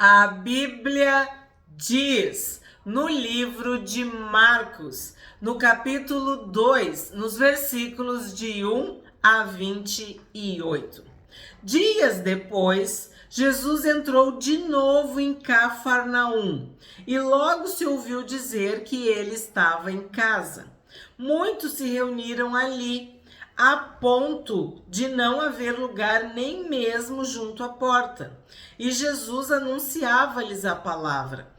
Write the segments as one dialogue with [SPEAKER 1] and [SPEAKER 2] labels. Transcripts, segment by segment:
[SPEAKER 1] A Bíblia diz no livro de Marcos, no capítulo 2, nos versículos de 1 a 28. Dias depois, Jesus entrou de novo em Cafarnaum e logo se ouviu dizer que ele estava em casa. Muitos se reuniram ali, a ponto de não haver lugar nem mesmo junto à porta. E Jesus anunciava-lhes a palavra.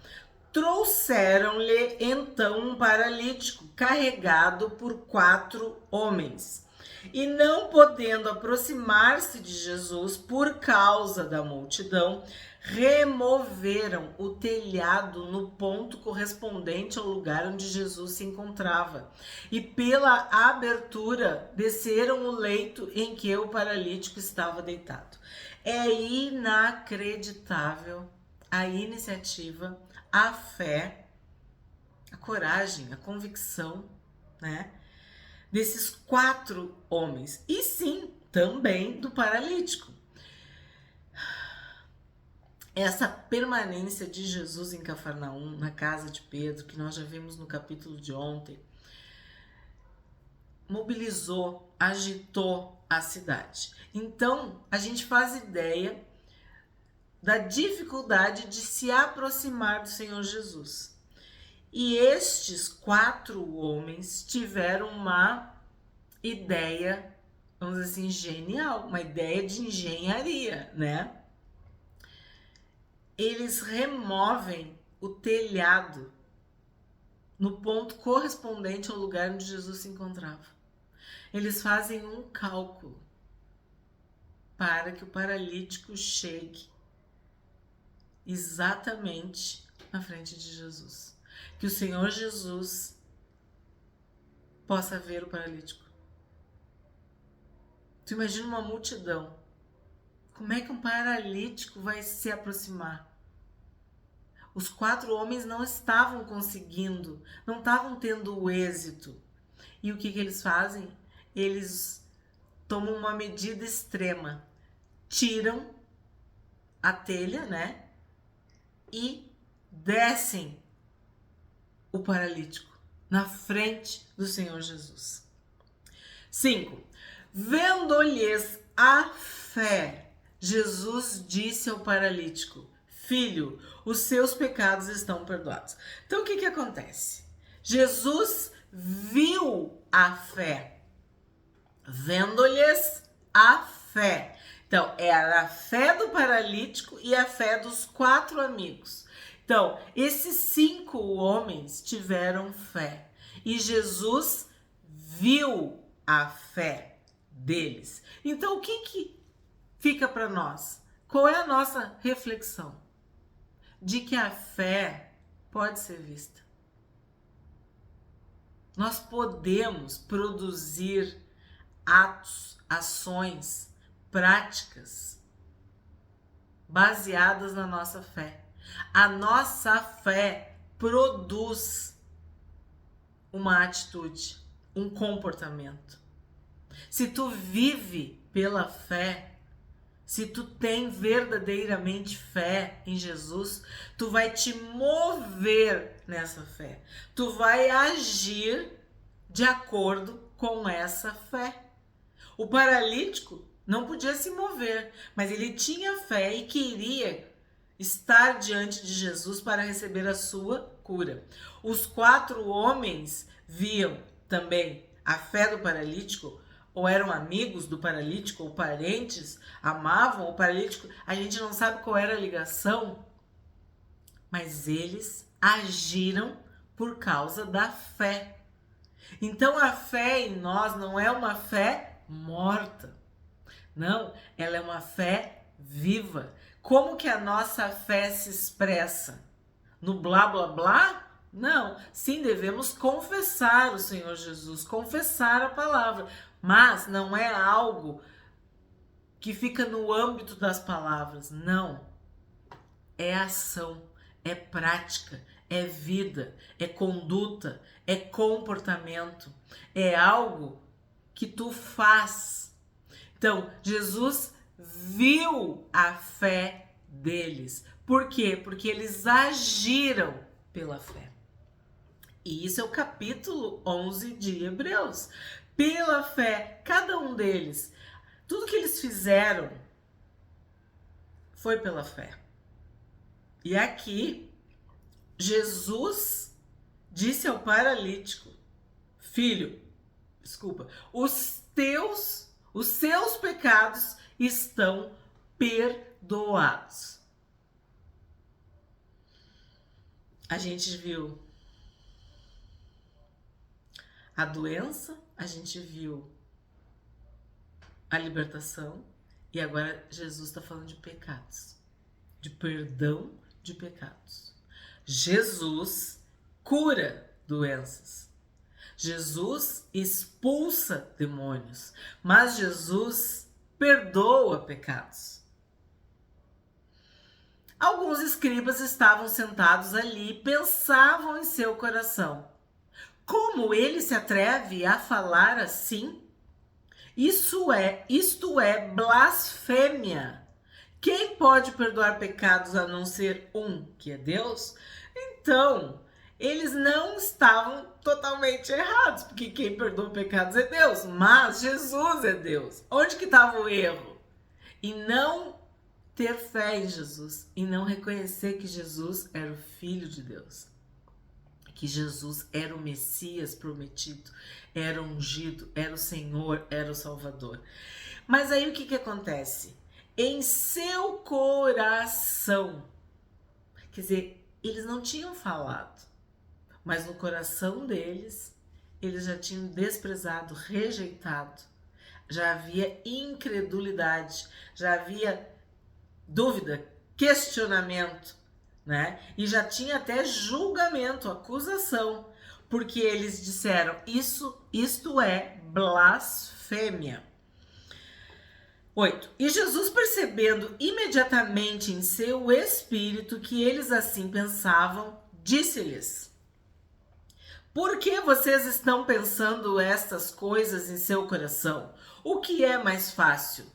[SPEAKER 1] Trouxeram-lhe então um paralítico carregado por 4 homens. E não podendo aproximar-se de Jesus por causa da multidão, removeram o telhado no ponto correspondente ao lugar onde Jesus se encontrava. E pela abertura desceram o leito em que o paralítico estava deitado. É inacreditável a iniciativa, a fé, a coragem, a convicção, né, desses 4 homens. E sim, também do paralítico. Essa permanência de Jesus em Cafarnaum, na casa de Pedro, que nós já vimos no capítulo de ontem, mobilizou, agitou a cidade. Então, a gente faz ideia da dificuldade de se aproximar do Senhor Jesus. E estes 4 homens tiveram uma ideia, vamos dizer assim, genial, uma ideia de engenharia, né? Eles removem o telhado no ponto correspondente ao lugar onde Jesus se encontrava. Eles fazem um cálculo para que o paralítico chegue exatamente na frente de Jesus. Que o Senhor Jesus possa ver o paralítico. Tu imagina uma multidão. Como é que um paralítico vai se aproximar? Os 4 homens não estavam conseguindo, não estavam tendo o êxito. E o que eles fazem? Eles tomam uma medida extrema. Tiram a telha, né? E descem o paralítico na frente do Senhor Jesus. 5. Vendo-lhes a fé, Jesus disse ao paralítico: Filho, os seus pecados estão perdoados. Então, o que acontece? Jesus viu a fé. Vendo-lhes a fé. Então, era a fé do paralítico e a fé dos 4 amigos. Então, esses 5 homens tiveram fé. E Jesus viu a fé deles. Então, o que fica para nós? Qual é a nossa reflexão? De que a fé pode ser vista. Nós podemos produzir atos, ações, práticas baseadas na nossa fé. A nossa fé produz uma atitude, um comportamento. Se tu vive pela fé, se tu tem verdadeiramente fé em Jesus, tu vai te mover nessa fé. Tu vai agir de acordo com essa fé. O paralítico não podia se mover, mas ele tinha fé e queria estar diante de Jesus para receber a sua cura. Os 4 homens viam também a fé do paralítico, ou eram amigos do paralítico, ou parentes, amavam o paralítico. A gente não sabe qual era a ligação, mas eles agiram por causa da fé. Então a fé em nós não é uma fé morta. Não, ela é uma fé viva. Como que a nossa fé se expressa? No blá blá blá? Não. Sim, devemos confessar o Senhor Jesus, confessar a palavra, mas não é algo que fica no âmbito das palavras. Não. É ação, é prática, é vida, é conduta, é comportamento, é algo que tu faz. Então, Jesus viu a fé deles, Por quê? Porque eles agiram pela fé. E isso é o capítulo 11 de Hebreus. Pela fé, cada um deles, tudo que eles fizeram foi pela fé. E aqui, Jesus disse ao paralítico: filho, desculpa, os seus pecados estão perdoados. A gente viu a doença, a gente viu a libertação e agora Jesus está falando de pecados, de perdão de pecados. Jesus cura doenças. Jesus expulsa demônios, mas Jesus perdoa pecados. Alguns escribas estavam sentados ali e pensavam em seu coração: como ele se atreve a falar assim? Isto é blasfêmia. Quem pode perdoar pecados a não ser um, que é Deus? Então, eles não estavam totalmente errados, porque quem perdoa pecados é Deus, mas Jesus é Deus. Onde que estava o erro? E não ter fé em Jesus, e não reconhecer que Jesus era o Filho de Deus, que Jesus era o Messias prometido, era o ungido, era o Senhor, era o Salvador. Mas aí o que acontece? Em seu coração, quer dizer, eles não tinham falado, mas no coração deles, eles já tinham desprezado, rejeitado, já havia incredulidade, já havia dúvida, questionamento, né? E já tinha até julgamento, acusação, porque eles disseram: isto é blasfêmia. 8. E Jesus, percebendo imediatamente em seu espírito que eles assim pensavam, disse-lhes: por que vocês estão pensando estas coisas em seu coração? O que é mais fácil?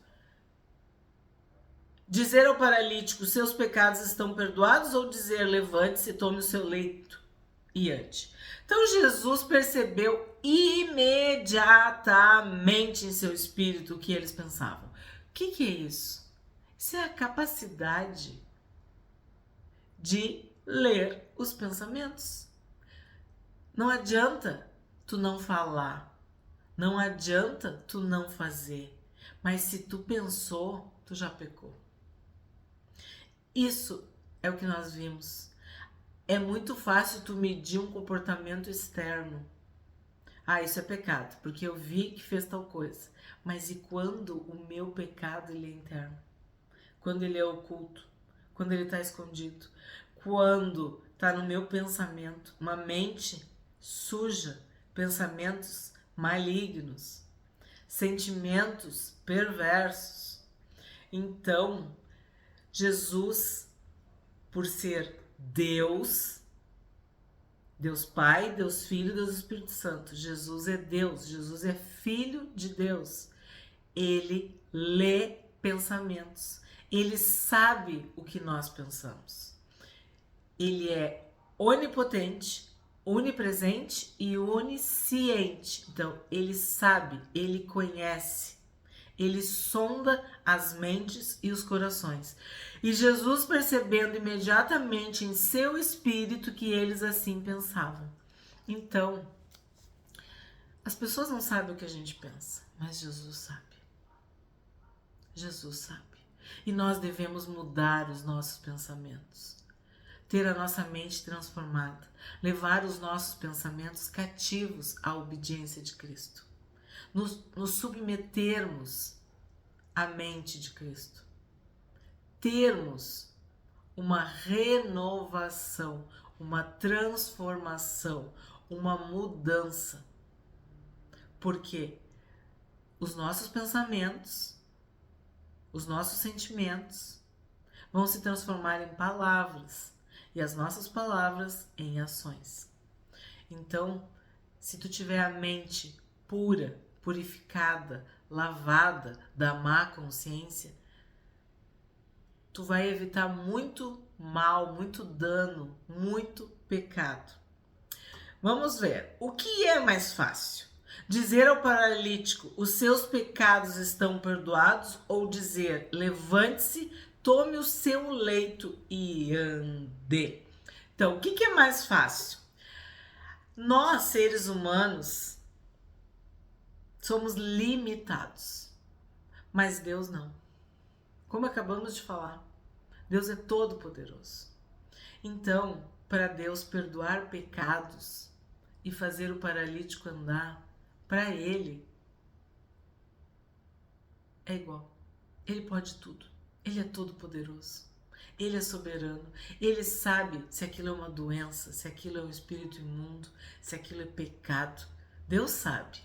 [SPEAKER 1] Dizer ao paralítico: seus pecados estão perdoados, ou dizer: levante-se, tome o seu leito e ande? Então Jesus percebeu imediatamente em seu espírito o que eles pensavam. O que é isso? Isso é a capacidade de ler os pensamentos. Não adianta tu não falar, não adianta tu não fazer, mas se tu pensou, tu já pecou. Isso é o que nós vimos. É muito fácil tu medir um comportamento externo. Ah, isso é pecado, porque eu vi que fez tal coisa. Mas e quando o meu pecado ele é interno? Quando ele é oculto? Quando ele está escondido? Quando está no meu pensamento? Uma mente suja, pensamentos malignos, sentimentos perversos. Então, Jesus, por ser Deus, Deus Pai, Deus Filho, Deus Espírito Santo, Jesus é Deus, Jesus é Filho de Deus. Ele lê pensamentos, ele sabe o que nós pensamos. Ele é onipotente, onipresente e onisciente. Então, ele sabe, ele conhece. Ele sonda as mentes e os corações. E Jesus, percebendo imediatamente em seu espírito que eles assim pensavam. Então, as pessoas não sabem o que a gente pensa, mas Jesus sabe. Jesus sabe. E nós devemos mudar os nossos pensamentos. Ter a nossa mente transformada. Levar os nossos pensamentos cativos à obediência de Cristo. Nos submetermos à mente de Cristo. Termos uma renovação, uma transformação, uma mudança. Porque os nossos pensamentos, os nossos sentimentos vão se transformar em palavras e as nossas palavras em ações. Então, se tu tiver a mente pura, purificada, lavada da má consciência, tu vai evitar muito mal, muito dano, muito pecado. Vamos ver, o que é mais fácil? Dizer ao paralítico, os seus pecados estão perdoados, ou dizer, levante-se, tome o seu leito e ande? Então, o que é mais fácil? Nós, seres humanos, somos limitados, mas Deus não. Como acabamos de falar, Deus é todo poderoso. Então, para Deus perdoar pecados e fazer o paralítico andar, para Ele é igual. Ele pode tudo. Ele é todo poderoso. Ele é soberano. Ele sabe se aquilo é uma doença, se aquilo é um espírito imundo, se aquilo é pecado. Deus sabe.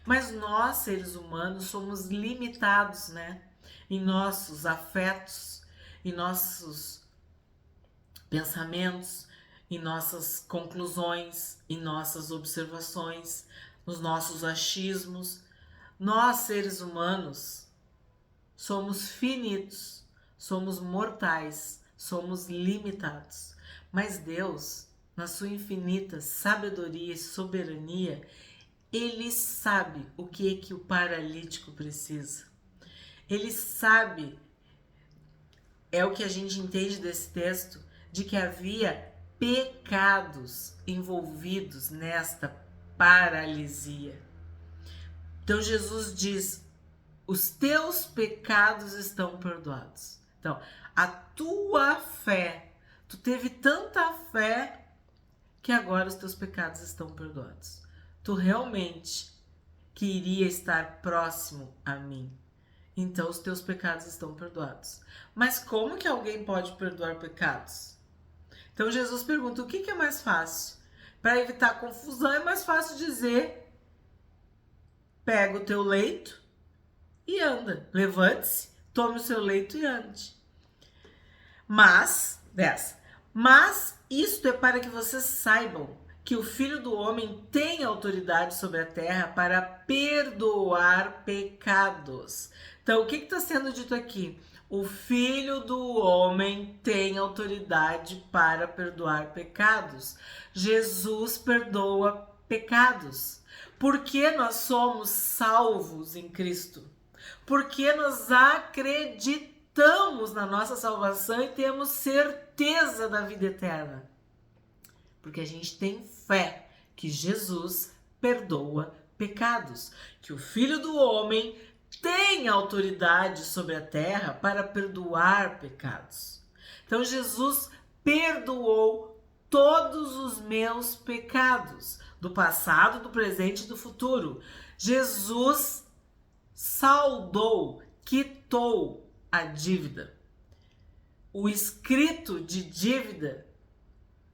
[SPEAKER 1] Mas nós, seres humanos, somos limitados, né? Em nossos afetos, em nossos pensamentos, em nossas conclusões, em nossas observações, nos nossos achismos. Nós, seres humanos, somos finitos, somos mortais, somos limitados. Mas Deus, na sua infinita sabedoria e soberania, Ele sabe o que é que o paralítico precisa. Ele sabe, é o que a gente entende desse texto, de que havia pecados envolvidos nesta paralisia. Então Jesus diz, os teus pecados estão perdoados. Então, a tua fé, tu teve tanta fé que agora os teus pecados estão perdoados. Tu realmente queria estar próximo a mim. Então, os teus pecados estão perdoados. Mas como que alguém pode perdoar pecados? Então, Jesus pergunta, o que é mais fácil? Para evitar confusão, é mais fácil dizer, pega o teu leito e anda. Levante-se, tome o seu leito e ande. Mas isto é para que vocês saibam que o Filho do Homem tem autoridade sobre a terra para perdoar pecados. Então, o que está sendo dito aqui? O Filho do Homem tem autoridade para perdoar pecados. Jesus perdoa pecados. Porque nós somos salvos em Cristo. Porque nós acreditamos na nossa salvação e temos certeza da vida eterna. Porque a gente tem fé que Jesus perdoa pecados, que o Filho do Homem tem autoridade sobre a terra para perdoar pecados. Então Jesus perdoou todos os meus pecados, do passado, do presente e do futuro. Jesus saldou, quitou a dívida. O escrito de dívida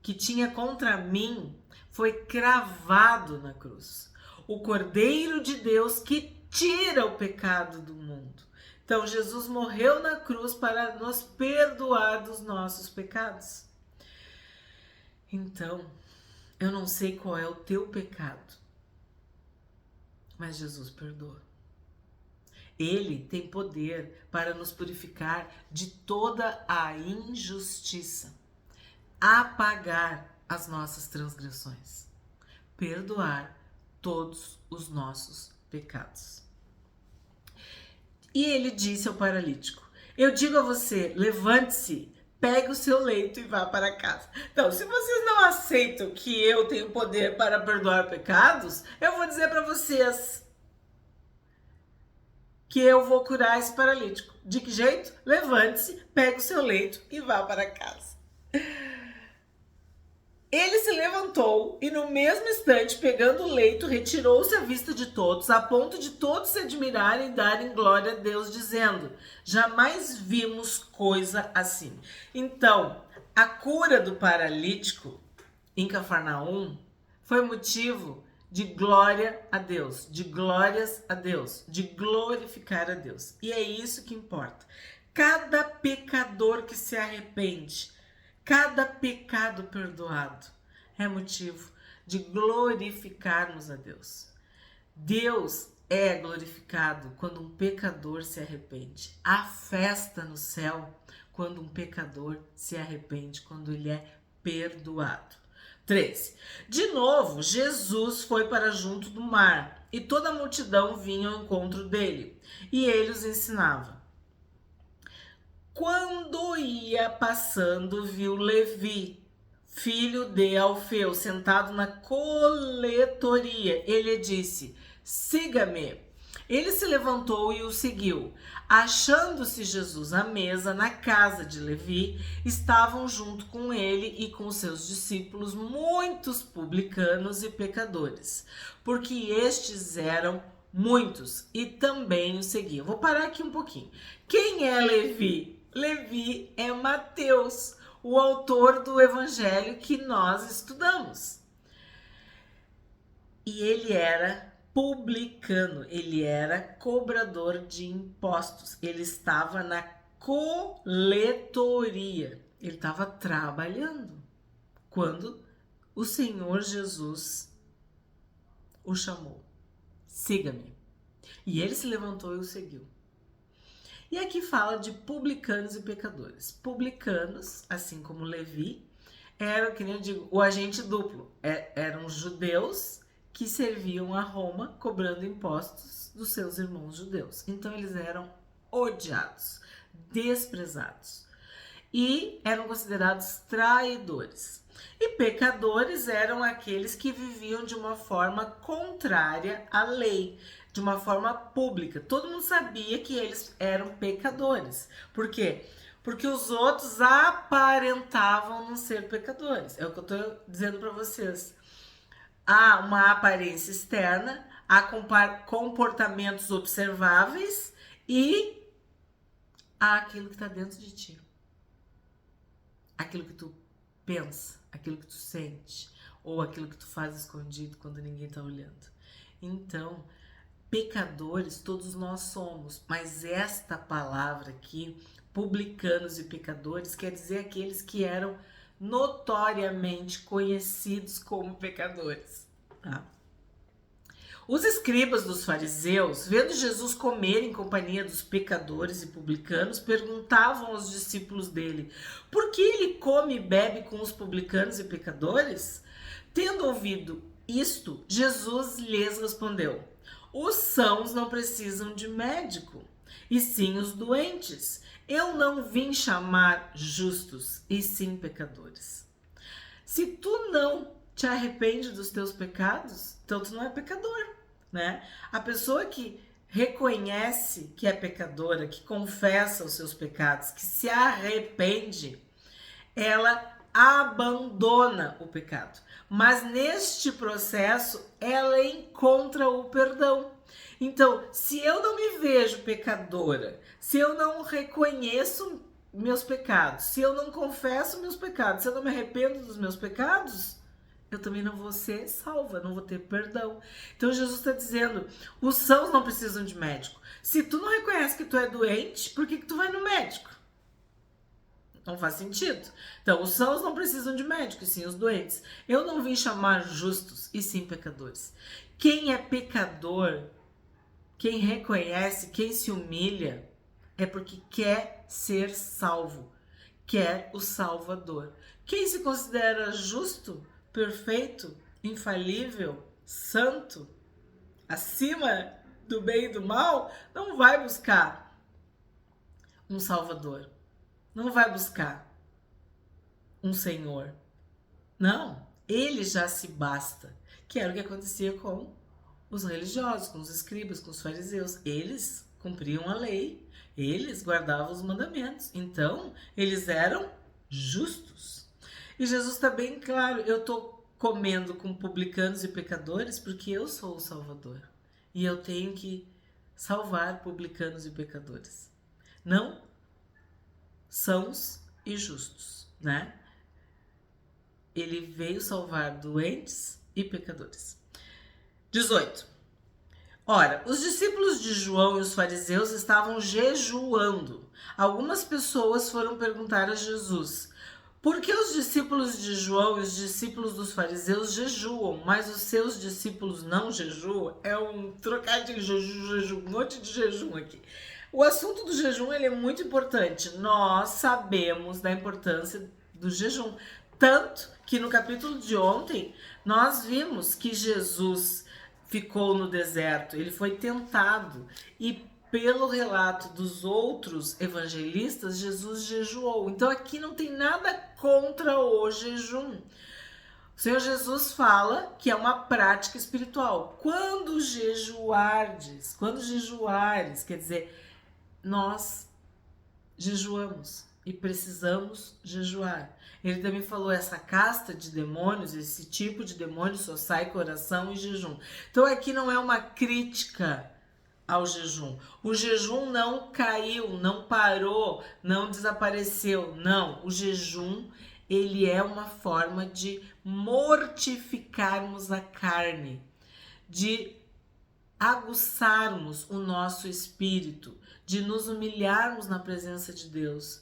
[SPEAKER 1] que tinha contra mim foi cravado na cruz. O Cordeiro de Deus que tira o pecado do mundo. Então, Jesus morreu na cruz para nos perdoar dos nossos pecados. Então, eu não sei qual é o teu pecado, mas Jesus perdoa. Ele tem poder para nos purificar de toda a injustiça, apagar as nossas transgressões, perdoar todos os nossos pecados. E ele disse ao paralítico, eu digo a você, levante-se, pegue o seu leito e vá para casa. Então, se vocês não aceitam que eu tenho poder para perdoar pecados, eu vou dizer para vocês que eu vou curar esse paralítico. De que jeito? Levante-se, pegue o seu leito e vá para casa. Ele se levantou e no mesmo instante, pegando o leito, retirou-se à vista de todos, a ponto de todos se admirarem e darem glória a Deus, dizendo, jamais vimos coisa assim. Então, a cura do paralítico em Cafarnaum foi motivo de glória a Deus, de glórias a Deus, de glorificar a Deus. E é isso que importa. Cada pecador que se arrepende, cada pecado perdoado é motivo de glorificarmos a Deus. Deus é glorificado quando um pecador se arrepende. Há festa no céu quando um pecador se arrepende, quando ele é perdoado. 13. De novo, Jesus foi para junto do mar, e toda a multidão vinha ao encontro dele, e ele os ensinava. Quando ia passando, viu Levi, filho de Alfeu, sentado na coletoria. Ele disse: siga-me. Ele se levantou e o seguiu. Achando-se Jesus à mesa na casa de Levi, estavam junto com ele e com seus discípulos muitos publicanos e pecadores, porque estes eram muitos e também o seguiam. Vou parar aqui um pouquinho. Quem é Levi? Levi é Mateus, o autor do evangelho que nós estudamos. E ele era publicano, ele era cobrador de impostos, ele estava na coletoria, ele estava trabalhando quando o Senhor Jesus o chamou: siga-me. E ele se levantou e o seguiu. E aqui fala de publicanos e pecadores. Publicanos, assim como Levi, eram, que nem eu digo, o agente duplo. Eram judeus que serviam a Roma cobrando impostos dos seus irmãos judeus. Então eles eram odiados, desprezados e eram considerados traidores. E pecadores eram aqueles que viviam de uma forma contrária à lei, de uma forma pública. Todo mundo sabia que eles eram pecadores. Por quê? Porque os outros aparentavam não ser pecadores. É o que eu estou dizendo para vocês. Há uma aparência externa, há comportamentos observáveis e há aquilo que está dentro de ti. Aquilo que tu pensa, aquilo que tu sente, ou aquilo que tu faz escondido quando ninguém está olhando. Então, pecadores todos nós somos, mas esta palavra aqui, publicanos e pecadores, quer dizer aqueles que eram notoriamente conhecidos como pecadores. Tá? Os escribas dos fariseus, vendo Jesus comer em companhia dos pecadores e publicanos, perguntavam aos discípulos dele: por que ele come e bebe com os publicanos e pecadores? Tendo ouvido isto, Jesus lhes respondeu: os sãos não precisam de médico, e sim os doentes. Eu não vim chamar justos, e sim pecadores. Se tu não te arrepende dos teus pecados, então tu não é pecador, né? A pessoa que reconhece que é pecadora, que confessa os seus pecados, que se arrepende, ela abandona o pecado. Mas neste processo, ela encontra o perdão. Então, se eu não me vejo pecadora, se eu não reconheço meus pecados, se eu não confesso meus pecados, se eu não me arrependo dos meus pecados, eu também não vou ser salva, não vou ter perdão. Então Jesus está dizendo, os sãos não precisam de médico. Se tu não reconhece que tu é doente, por que tu vai no médico? Não faz sentido. Então, os sãos não precisam de médico, e sim os doentes. Eu não vim chamar justos, e sim pecadores. Quem é pecador, quem reconhece, quem se humilha, é porque quer ser salvo, quer o Salvador. Quem se considera justo, perfeito, infalível, santo, acima do bem e do mal, não vai buscar um Salvador, não vai buscar um Senhor. Não, ele já se basta, que era o que acontecia com os religiosos, com os escribas, com os fariseus. Eles cumpriam a lei, eles guardavam os mandamentos, então eles eram justos. E Jesus está bem claro, eu estou comendo com publicanos e pecadores porque eu sou o Salvador. E eu tenho que salvar publicanos e pecadores. Não sãos e justos, né? Ele veio salvar doentes e pecadores. 18. Ora, os discípulos de João e os fariseus estavam jejuando. Algumas pessoas foram perguntar a Jesus: por que os discípulos de João e os discípulos dos fariseus jejuam, mas os seus discípulos não jejuam? É um trocadilho, jejum, um monte de jejum aqui. O assunto do jejum ele é muito importante. Nós sabemos da importância do jejum. Tanto que no capítulo de ontem, nós vimos que Jesus ficou no deserto, ele foi tentado. E pelo relato dos outros evangelistas, Jesus jejuou. Então aqui não tem nada contra o jejum. O Senhor Jesus fala que é uma prática espiritual. Quando jejuares, quer dizer, nós jejuamos e precisamos jejuar. Ele também falou essa casta de demônios, esse tipo de demônio só sai com oração e jejum. Então aqui não é uma crítica ao jejum. O jejum não caiu, não parou, não desapareceu. Não, o jejum ele é uma forma de mortificarmos a carne, de aguçarmos o nosso espírito, de nos humilharmos na presença de Deus,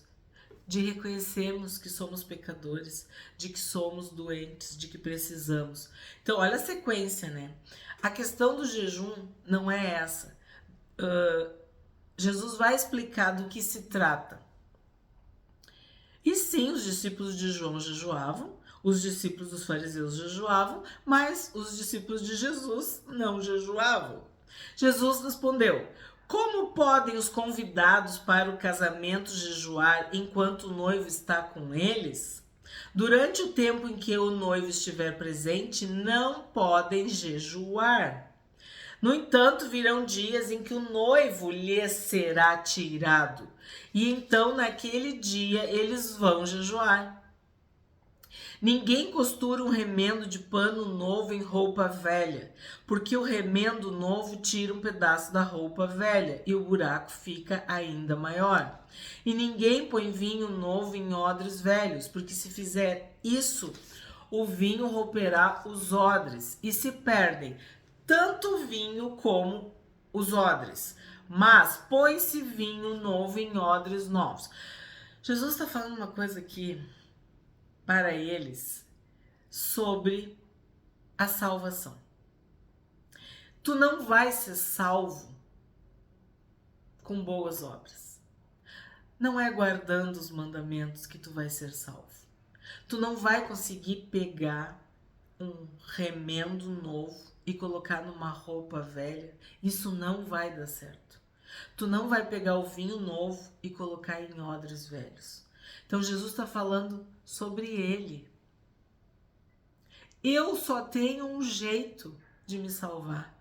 [SPEAKER 1] de reconhecermos que somos pecadores, de que somos doentes, de que precisamos. Então, olha a sequência, né? A questão do jejum não é essa. Jesus vai explicar do que se trata. E sim, os discípulos de João jejuavam, os discípulos dos fariseus jejuavam, mas os discípulos de Jesus não jejuavam. Jesus respondeu: como podem os convidados para o casamento jejuar enquanto o noivo está com eles? Durante o tempo em que o noivo estiver presente, não podem jejuar. No entanto, virão dias em que o noivo lhes será tirado, e então naquele dia eles vão jejuar. Ninguém costura um remendo de pano novo em roupa velha, porque o remendo novo tira um pedaço da roupa velha e o buraco fica ainda maior. E ninguém põe vinho novo em odres velhos, porque se fizer isso, o vinho romperá os odres e se perdem tanto o vinho como os odres. Mas põe-se vinho novo em odres novos. Jesus está falando uma coisa aqui para eles sobre a salvação. Tu não vai ser salvo com boas obras. Não é guardando os mandamentos que tu vai ser salvo. Tu não vai conseguir pegar um remendo novo e colocar numa roupa velha. Isso não vai dar certo. Tu não vai pegar o vinho novo e colocar em odres velhos. Então Jesus está falando sobre ele. Eu só tenho um jeito de me salvar,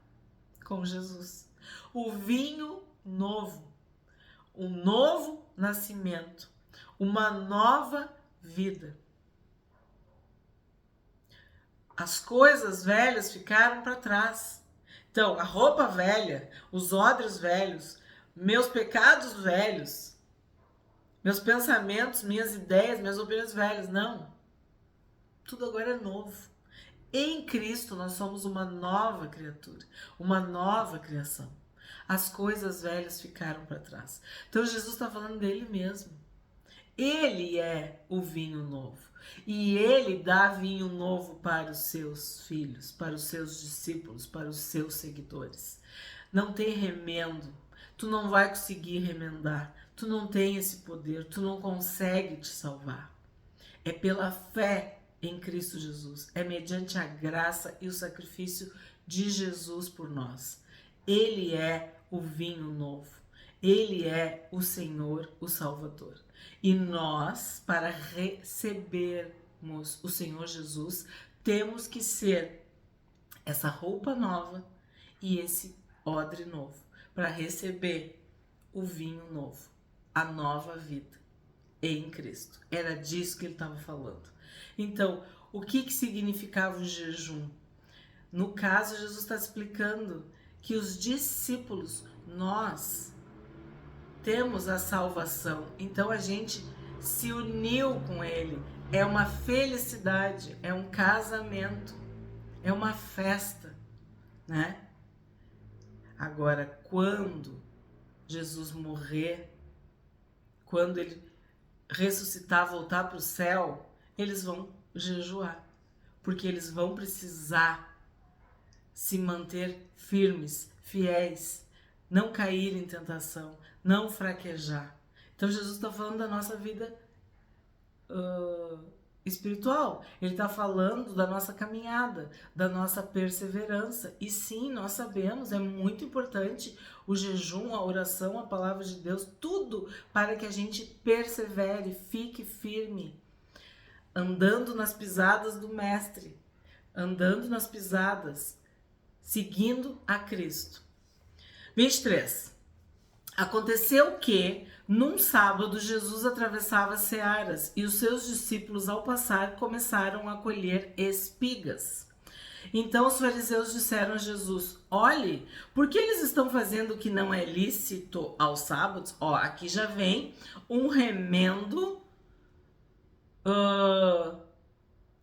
[SPEAKER 1] com Jesus. O vinho novo, um novo nascimento, uma nova vida. As coisas velhas ficaram para trás. Então, a roupa velha, os odres velhos, meus pecados velhos, meus pensamentos, minhas ideias, minhas opiniões velhas, não. Tudo agora é novo. Em Cristo nós somos uma nova criatura, uma nova criação. As coisas velhas ficaram para trás. Então Jesus está falando dele mesmo. Ele é o vinho novo. E ele dá vinho novo para os seus filhos, para os seus discípulos, para os seus seguidores. Não tem remendo. Tu não vai conseguir remendar. Tu não tem esse poder. Tu não consegue te salvar. É pela fé em Cristo Jesus. É mediante a graça e o sacrifício de Jesus por nós. Ele é o vinho novo. Ele é o Senhor, o Salvador. E nós, para recebermos o Senhor Jesus, temos que ser essa roupa nova e esse odre novo, para receber o vinho novo, a nova vida em Cristo. Era disso que ele estava falando. Então, o que significava o jejum? No caso, Jesus está explicando que os discípulos, nós temos a salvação, então a gente se uniu com ele. É uma felicidade, é um casamento, é uma festa, né? Agora, quando Jesus morrer, quando ele ressuscitar, voltar para o céu, eles vão jejuar, porque eles vão precisar se manter firmes, fiéis, não cair em tentação, não fraquejar. Então Jesus está falando da nossa vida espiritual. Ele está falando da nossa caminhada, da nossa perseverança. E sim, nós sabemos, é muito importante o jejum, a oração, a palavra de Deus, tudo para que a gente persevere, fique firme, andando nas pisadas do Mestre, andando nas pisadas, seguindo a Cristo. 23. Aconteceu que, num sábado, Jesus atravessava searas e os seus discípulos, ao passar, começaram a colher espigas. Então os fariseus disseram a Jesus: olhe, por que eles estão fazendo o que não é lícito aos sábados? Ó, aqui já vem um remendo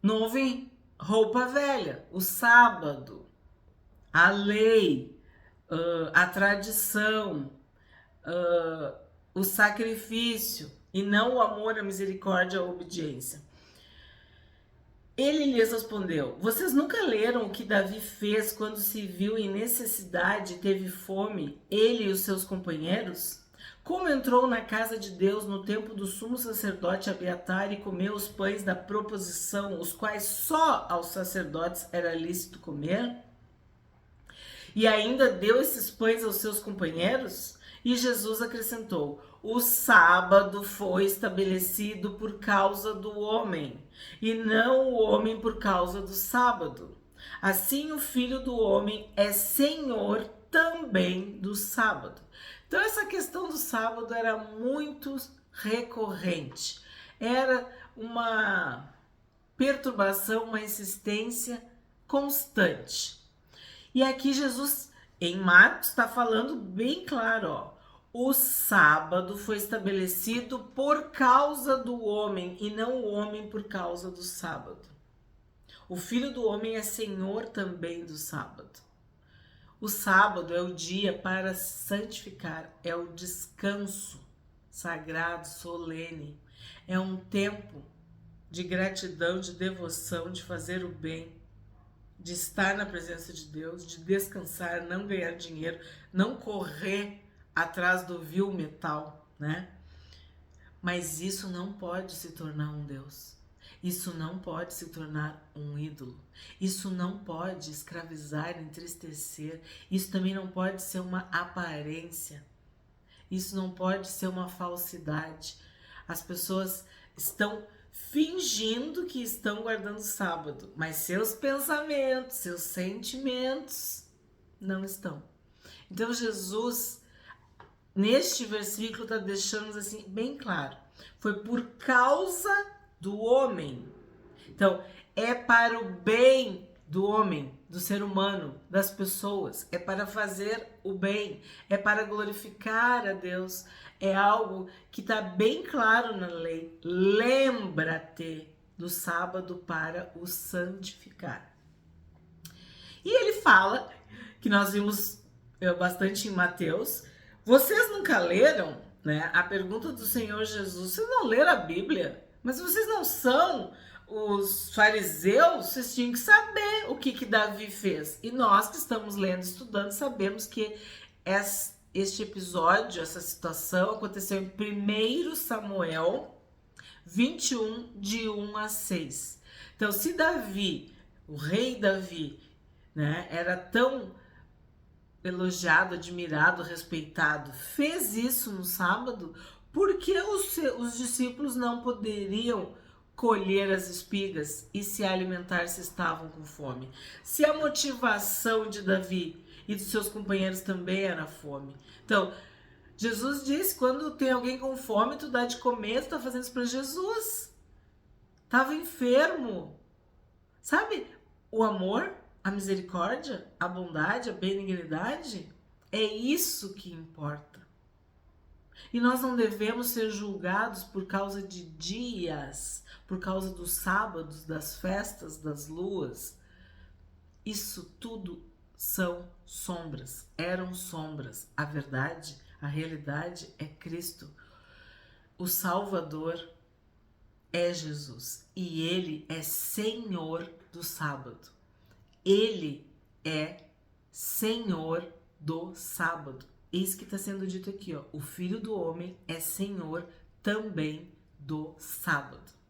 [SPEAKER 1] novo em roupa velha. O sábado, a lei, a tradição, o sacrifício e não o amor, a misericórdia, a obediência. Ele lhes respondeu: vocês nunca leram o que Davi fez quando se viu em necessidade e teve fome, ele e os seus companheiros? Como entrou na casa de Deus no tempo do sumo sacerdote Abiatar e comeu os pães da proposição, os quais só aos sacerdotes era lícito comer? E ainda deu esses pães aos seus companheiros? E Jesus acrescentou: o sábado foi estabelecido por causa do homem, e não o homem por causa do sábado. Assim, o Filho do Homem é Senhor também do sábado. Então, essa questão do sábado era muito recorrente. Era uma perturbação, uma insistência constante. E aqui Jesus, em Marcos, está falando bem claro, ó. O sábado foi estabelecido por causa do homem e não o homem por causa do sábado. O Filho do Homem é Senhor também do sábado. O sábado é o dia para santificar, é o descanso sagrado, solene. É um tempo de gratidão, de devoção, de fazer o bem, de estar na presença de Deus, de descansar, não ganhar dinheiro, não correr atrás do vil metal, né? Mas isso não pode se tornar um Deus. Isso não pode se tornar um ídolo. Isso não pode escravizar, entristecer. Isso também não pode ser uma aparência. Isso não pode ser uma falsidade. As pessoas estão fingindo que estão guardando o sábado, mas seus pensamentos, seus sentimentos não estão. Então Jesus, neste versículo, está deixando assim bem claro. Foi por causa do homem. Então, é para o bem do homem, do ser humano, das pessoas. É para fazer o bem, é para glorificar a Deus. É algo que está bem claro na lei. Lembra-te do sábado para o santificar. E ele fala, que nós vimos bastante em Mateus, vocês nunca leram, né, a pergunta do Senhor Jesus, vocês não leram a Bíblia? Mas vocês não são os fariseus? Vocês tinham que saber o que Davi fez. E nós que estamos lendo, estudando, sabemos que este episódio, essa situação aconteceu em 1 Samuel 21, de 1 a 6. Então, se Davi, o rei Davi, né, era tão elogiado, admirado, respeitado, fez isso no sábado, por que os discípulos não poderiam colher as espigas e se alimentar se estavam com fome? Se a motivação de Davi e dos seus companheiros também era a fome. Então, Jesus disse, quando tem alguém com fome, tu dá de comer, tu tá fazendo isso para Jesus. Tava enfermo. Sabe, o amor, a misericórdia, a bondade, a benignidade, é isso que importa. E nós não devemos ser julgados por causa de dias, por causa dos sábados, das festas, das luas. Isso tudo são sombras, eram sombras. A verdade, a realidade é Cristo. O Salvador é Jesus e Ele é Senhor do sábado. Ele é Senhor do sábado. Isso que está sendo dito aqui, ó. O Filho do Homem é Senhor também do sábado.